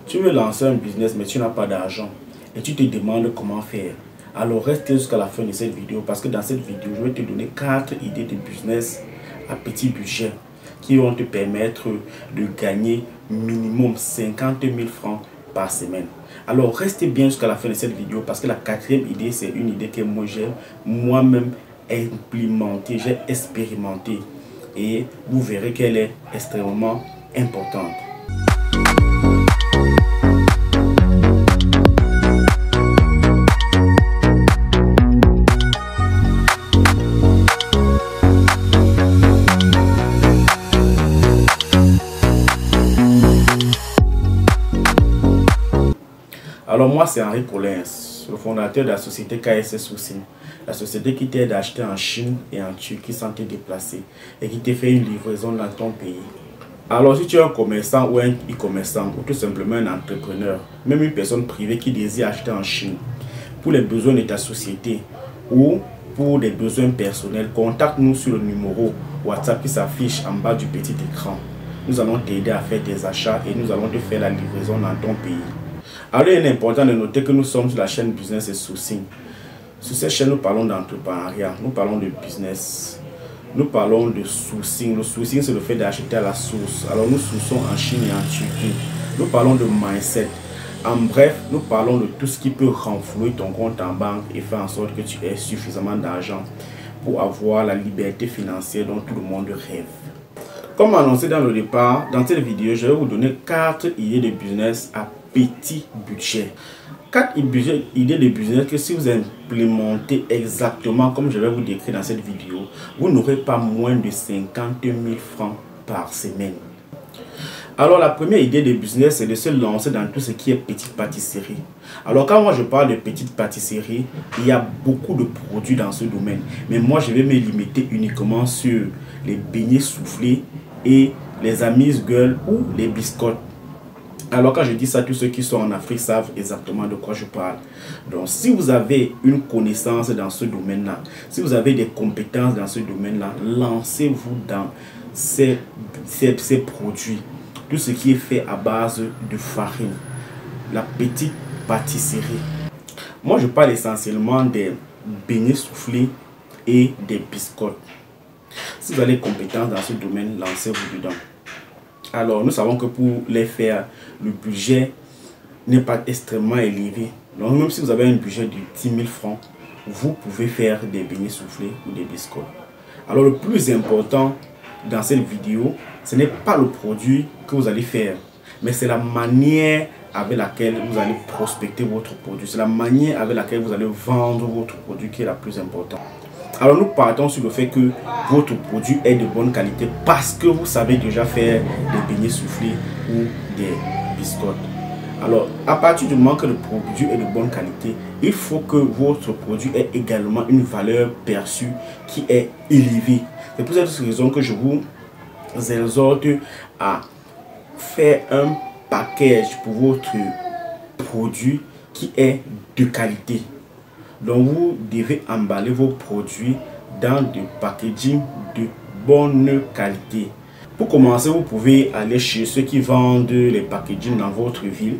Tu veux lancer un business mais tu n'as pas d'argent et tu te demandes comment faire. Alors reste jusqu'à la fin de cette vidéo parce que dans cette vidéo, je vais te donner 4 idées de business à petit budget qui vont te permettre de gagner minimum 50 000 francs par semaine. Alors restez bien jusqu'à la fin de cette vidéo parce que la 4e idée, c'est une idée que moi j'ai moi-même implémentée, j'ai expérimenté et vous verrez qu'elle est extrêmement importante. Alors moi c'est Henri Paulins, le fondateur de la société KSS Sourcing, la société qui t'aide à acheter en Chine et en Turquie sans te déplacer et qui te fait une livraison dans ton pays. Alors si tu es un commerçant ou un e-commerçant ou tout simplement un entrepreneur, même une personne privée qui désire acheter en Chine, pour les besoins de ta société ou pour des besoins personnels, contacte-nous sur le numéro WhatsApp qui s'affiche en bas du petit écran. Nous allons t'aider à faire des achats et nous allons te faire la livraison dans ton pays. Alors il est important de noter que nous sommes sur la chaîne Business et Sourcing. Sur cette chaîne, nous parlons d'entrepreneuriat, nous parlons de business, nous parlons de sourcing. Le sourcing, c'est le fait d'acheter à la source. Alors nous sourçons en Chine et en Turquie. Nous parlons de mindset. En bref, nous parlons de tout ce qui peut renflouer ton compte en banque et faire en sorte que tu aies suffisamment d'argent pour avoir la liberté financière dont tout le monde rêve. Comme annoncé dans le départ, dans cette vidéo, je vais vous donner 4 idées de business à petit budget. 4 idées de business que si vous implémentez exactement comme je vais vous décrire dans cette vidéo, vous n'aurez pas moins de 50 000 francs par semaine. Alors la première idée de business, c'est de se lancer dans tout ce qui est petite pâtisserie. Alors quand moi je parle de petite pâtisserie, il y a beaucoup de produits dans ce domaine. Mais moi je vais me limiter uniquement sur les beignets soufflés et les amuse-gueules ou les biscottes. Alors quand je dis ça, tous ceux qui sont en Afrique savent exactement de quoi je parle. Donc si vous avez une connaissance dans ce domaine-là, si vous avez des compétences dans ce domaine-là, lancez-vous dans ces produits. Tout ce qui est fait à base de farine, la petite pâtisserie. Moi je parle essentiellement des beignets soufflés et des biscottes. Si vous avez des compétences dans ce domaine, lancez-vous dedans. Alors nous savons que pour les faire, le budget n'est pas extrêmement élevé. Donc même si vous avez un budget de 10 000 francs, vous pouvez faire des beignets soufflés ou des biscottes. Alors le plus important dans cette vidéo, ce n'est pas le produit que vous allez faire, mais c'est la manière avec laquelle vous allez prospecter votre produit. C'est la manière avec laquelle vous allez vendre votre produit qui est la plus importante. Alors nous partons sur le fait que votre produit est de bonne qualité parce que vous savez déjà faire des beignets soufflés ou des biscottes. Alors à partir du moment que le produit est de bonne qualité, il faut que votre produit ait également une valeur perçue qui est élevée. C'est pour cette raison que je vous exhorte à faire un package pour votre produit qui est de qualité. Donc vous devez emballer vos produits dans des packaging de bonne qualité. Pour commencer, vous pouvez aller chez ceux qui vendent les packaging dans votre ville.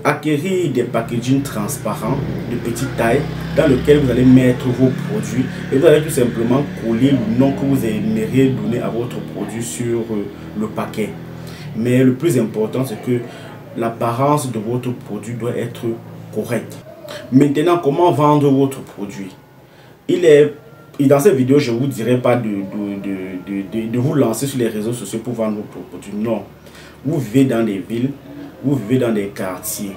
Acquérir des packaging transparents de petite taille dans lequel vous allez mettre vos produits et vous allez tout simplement coller le nom que vous aimeriez donner à votre produit sur le paquet. Mais le plus important, c'est que l'apparence de votre produit doit être correcte. Maintenant, comment vendre votre produit? Dans cette vidéo, je ne vous dirai pas de vous lancer sur les réseaux sociaux pour vendre votre produit. Non. Vous vivez dans des villes, vous vivez dans des quartiers.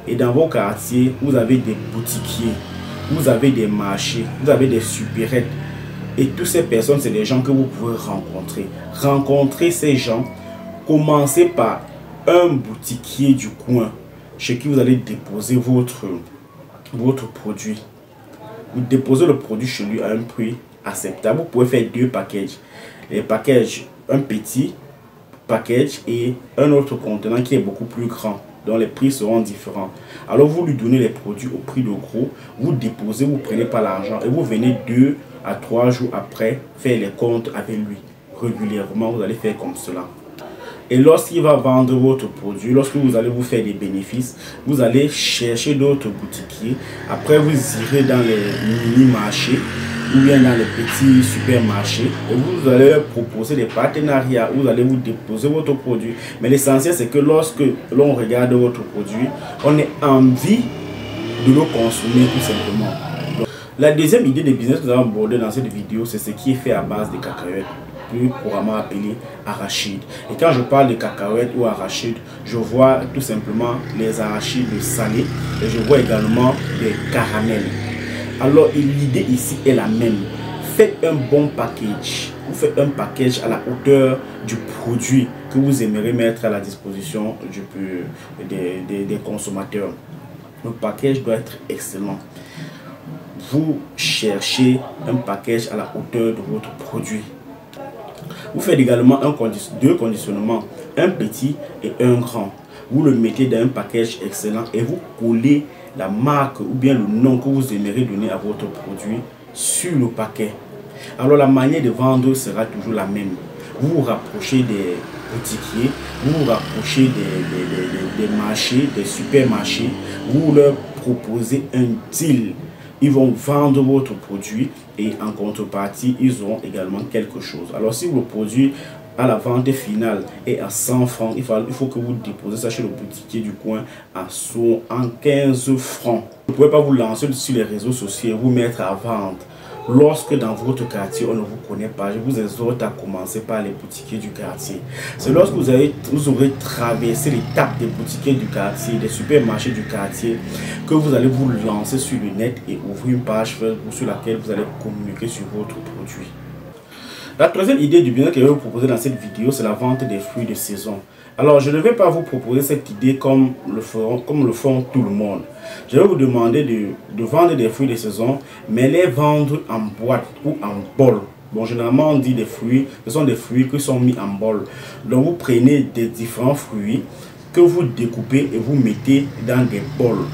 Et dans vos quartiers, vous avez des boutiquiers, vous avez des marchés, vous avez des supérettes. Et toutes ces personnes, c'est des gens que vous pouvez rencontrer. Rencontrez ces gens. Commencez par un boutiquier du coin chez qui vous allez déposer votre produit. Vous déposez le produit chez lui à un prix acceptable. Vous pouvez faire 2 packages. Les packages, un petit package et un autre contenant qui est beaucoup plus grand. Donc les prix seront différents. Alors vous lui donnez les produits au prix de gros. Vous déposez, vous prenez pas l'argent et vous venez 2 à 3 jours après faire les comptes avec lui. Régulièrement, vous allez faire comme cela. Et lorsqu'il va vendre votre produit, lorsque vous allez vous faire des bénéfices, vous allez chercher d'autres boutiquiers. Après, vous irez dans les mini-marchés ou bien dans les petits supermarchés et vous allez leur proposer des partenariats où vous allez vous déposer votre produit. Mais l'essentiel, c'est que lorsque l'on regarde votre produit, on a envie de le consommer tout simplement. Donc, la deuxième idée de business que nous allons aborder dans cette vidéo, c'est ce qui est fait à base de cacahuètes, plus couramment appelé arachides. Et quand je parle de cacahuètes ou arachides, je vois tout simplement les arachides salés et je vois également des caramels. Alors l'idée ici est la même. Faites un bon package. Vous faites un package à la hauteur du produit que vous aimeriez mettre à la disposition des consommateurs. Le package doit être excellent. Vous cherchez un package à la hauteur de votre produit. Vous faites également deux conditionnements, un petit et un grand. Vous le mettez dans un package excellent et vous collez la marque ou bien le nom que vous aimeriez donner à votre produit sur le paquet. Alors la manière de vendre sera toujours la même. Vous vous rapprochez des boutiquiers, vous vous rapprochez des marchés, des supermarchés, vous leur proposez un deal. Ils vont vendre votre produit et en contrepartie, ils auront également quelque chose. Alors si le produit à la vente finale est à 100 francs, il faut que vous déposez ça chez le boutiquier du coin en 15 francs. Vous ne pouvez pas vous lancer sur les réseaux sociaux et vous mettre à vendre. Lorsque dans votre quartier, on ne vous connaît pas, je vous exhorte à commencer par les boutiquiers du quartier. C'est lorsque vous aurez traversé l'étape des boutiquiers du quartier, des supermarchés du quartier, que vous allez vous lancer sur le net et ouvrir une page Facebook sur laquelle vous allez communiquer sur votre produit. La troisième idée du business que je vais vous proposer dans cette vidéo, c'est la vente des fruits de saison. Alors, je ne vais pas vous proposer cette idée comme le font tout le monde. Je vais vous demander de vendre des fruits de saison, mais les vendre en boîte ou en bol. Bon, généralement, on dit des fruits, ce sont des fruits qui sont mis en bol. Donc, vous prenez des différents fruits que vous découpez et vous mettez dans des bols.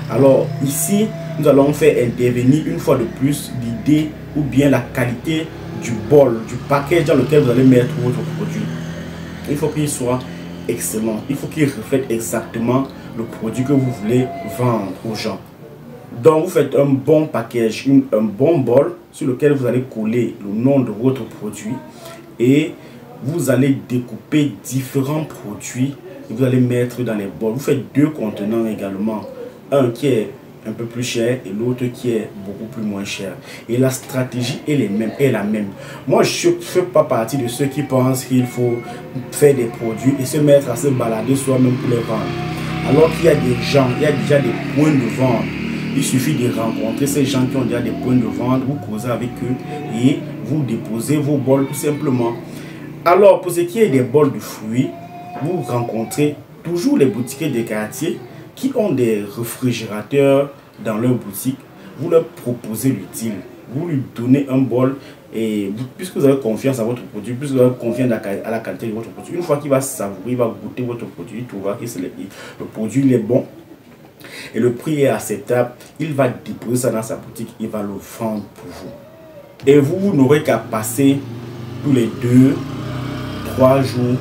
Alors, ici, nous allons faire intervenir une fois de plus l'idée ou bien la qualité du bol, du paquet dans lequel vous allez mettre votre produit. Il faut qu'il soit excellent. Il faut qu'il reflète exactement le produit que vous voulez vendre aux gens. Donc, vous faites un bon package, un bon bol sur lequel vous allez coller le nom de votre produit et vous allez découper différents produits et vous allez mettre dans les bols. Vous faites deux contenants également. Un qui est un peu plus cher et l'autre qui est beaucoup plus moins cher. Et la stratégie est la même. Moi, je ne fais pas partie de ceux qui pensent qu'il faut faire des produits et se mettre à se balader soi-même pour les vendre. Alors qu'il y a des gens, il y a déjà des points de vente. Il suffit de rencontrer ces gens qui ont déjà des points de vente, vous causez avec eux et vous déposez vos bols tout simplement. Alors, pour ce qui est des bols de fruits, vous rencontrez toujours les boutiquiers des quartiers qui ont des réfrigérateurs dans leur boutique. Vous leur proposez le deal. Vous lui donnez un bol et puisque vous avez confiance à votre produit, puisque vous avez confiance à la qualité de votre produit, une fois qu'il va savourer, il va goûter votre produit, il trouvera que le produit il est bon et le prix est acceptable, il va déposer ça dans sa boutique, il va le vendre pour vous. Et vous n'aurez qu'à passer tous les 2-3 jours,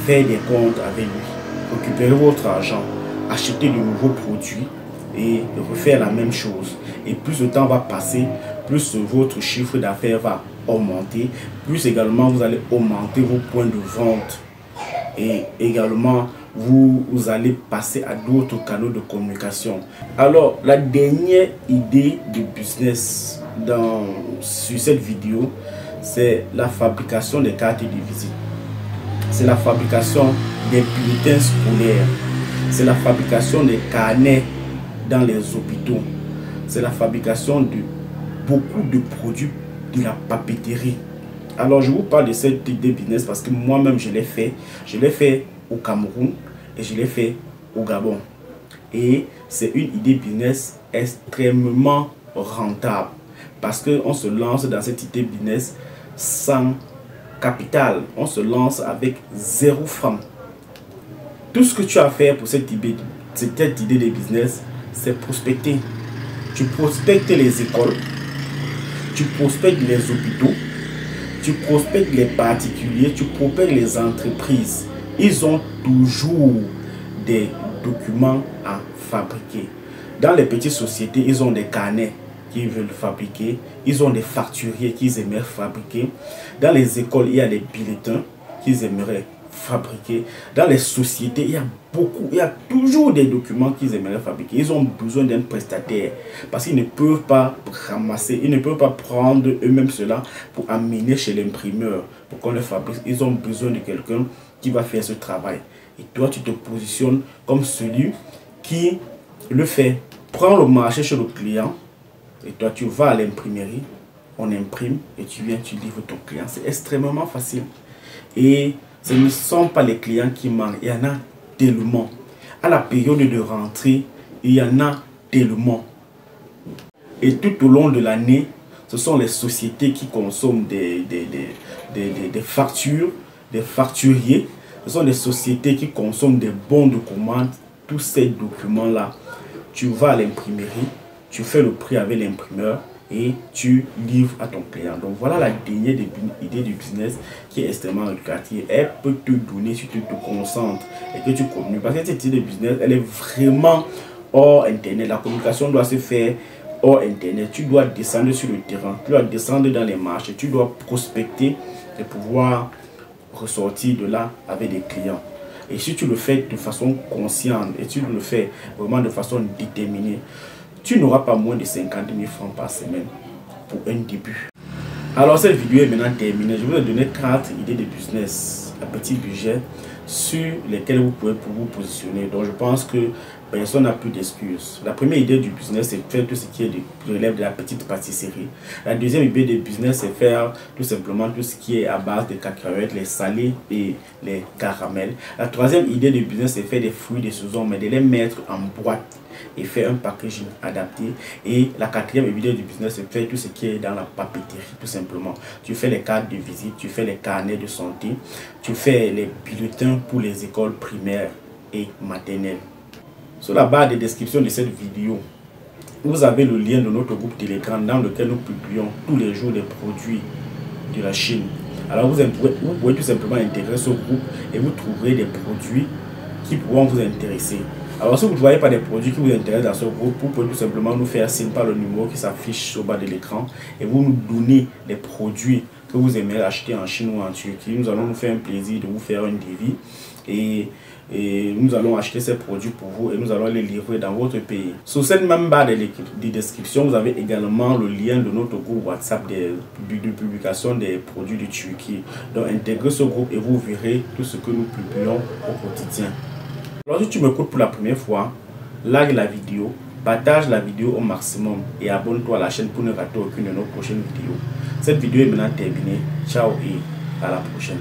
faire des comptes avec lui, récupérer votre argent, acheter de nouveaux produits et refaire la même chose. Et plus le temps va passer, plus votre chiffre d'affaires va augmenter, plus également vous allez augmenter vos points de vente et également vous allez passer à d'autres canaux de communication. Alors la dernière idée de business sur cette vidéo, c'est la fabrication des cartes de visite. C'est la fabrication des bulletins scolaires. C'est la fabrication des carnets dans les hôpitaux. C'est la fabrication de beaucoup de produits de la papeterie. Alors je vous parle de cette idée business parce que moi-même je l'ai fait. Je l'ai fait au Cameroun et je l'ai fait au Gabon. Et c'est une idée business extrêmement rentable parce qu'on se lance dans cette idée business sans capital. On se lance avec 0 francs. Tout ce que tu as à faire pour cette idée de business, c'est prospecter. Tu prospectes les écoles, tu prospectes les hôpitaux, tu prospectes les particuliers, tu prospectes les entreprises. ils ont toujours des documents à fabriquer. Dans les petites sociétés, ils ont des carnets qu'ils veulent fabriquer. Ils ont des facturiers qu'ils aimeraient fabriquer. Dans les écoles, il y a des bulletins qu'ils aimeraient fabriquer. Dans les sociétés, il y a toujours des documents qu'ils aimeraient fabriquer. Ils ont besoin d'un prestataire parce qu'ils ne peuvent pas ramasser, ils ne peuvent pas prendre eux-mêmes cela pour amener chez l'imprimeur pour qu'on le fabrique. Ils ont besoin de quelqu'un qui va faire ce travail. Et toi, tu te positionnes comme celui qui le fait. Prends le marché chez le client et toi, tu vas à l'imprimerie, on imprime et tu viens, tu livres ton client. C'est extrêmement facile. Et ce ne sont pas les clients qui manquent. Il y en a tellement. À la période de rentrée, il y en a tellement. Et tout au long de l'année, ce sont les sociétés qui consomment des factures, des facturiers. Ce sont des sociétés qui consomment des bons de commande. Tous ces documents-là, tu vas à l'imprimerie, tu fais le prix avec l'imprimeur et tu livres à ton client. Donc voilà la dernière idée du business qui est extrêmement lucrative. Elle peut te donner si tu te concentres et que tu communiques. Parce que cette idée de business, elle est vraiment hors Internet. La communication doit se faire hors Internet. Tu dois descendre sur le terrain, tu dois descendre dans les marchés, tu dois prospecter et pouvoir ressortir de là avec des clients. Et si tu le fais de façon consciente et tu le fais vraiment de façon déterminée, tu n'auras pas moins de 50 000 francs par semaine pour un début. Alors cette vidéo est maintenant terminée. Je vous ai donné 4 idées de business à petit budget sur lesquelles vous pouvez vous positionner. Donc je pense que personne n'a plus d'excuses. La première idée du business, c'est faire tout ce qui est relève de la petite pâtisserie. La deuxième idée du business, c'est faire tout simplement tout ce qui est à base de cacahuètes, les salés et les caramels. La troisième idée du business, c'est faire des fruits de saison, mais de les mettre en boîte et faire un packaging adapté. Et la quatrième idée du business, c'est faire tout ce qui est dans la papeterie, tout simplement. Tu fais les cartes de visite, tu fais les carnets de santé, tu fais les bulletins pour les écoles primaires et maternelles. Sur la barre de description de cette vidéo, vous avez le lien de notre groupe Telegram dans lequel nous publions tous les jours des produits de la Chine. Alors vous pouvez tout simplement intégrer ce groupe et vous trouverez des produits qui pourront vous intéresser. Alors si vous ne voyez pas des produits qui vous intéressent dans ce groupe, vous pouvez tout simplement nous faire signe par le numéro qui s'affiche au bas de l'écran et vous nous donnez les produits que vous aimeriez acheter en Chine ou en Turquie. Nous allons nous faire un plaisir de vous faire un devis et nous allons acheter ces produits pour vous et nous allons les livrer dans votre pays. Sur cette même barre de description, vous avez également le lien de notre groupe WhatsApp de publication des produits de Turquie. Donc intégrez ce groupe et vous verrez tout ce que nous publions au quotidien. Alors si tu m'écoutes pour la première fois, like la vidéo, partage la vidéo au maximum et abonne-toi à la chaîne pour ne rater aucune de nos prochaines vidéos. Cette vidéo est maintenant terminée. Ciao et à la prochaine.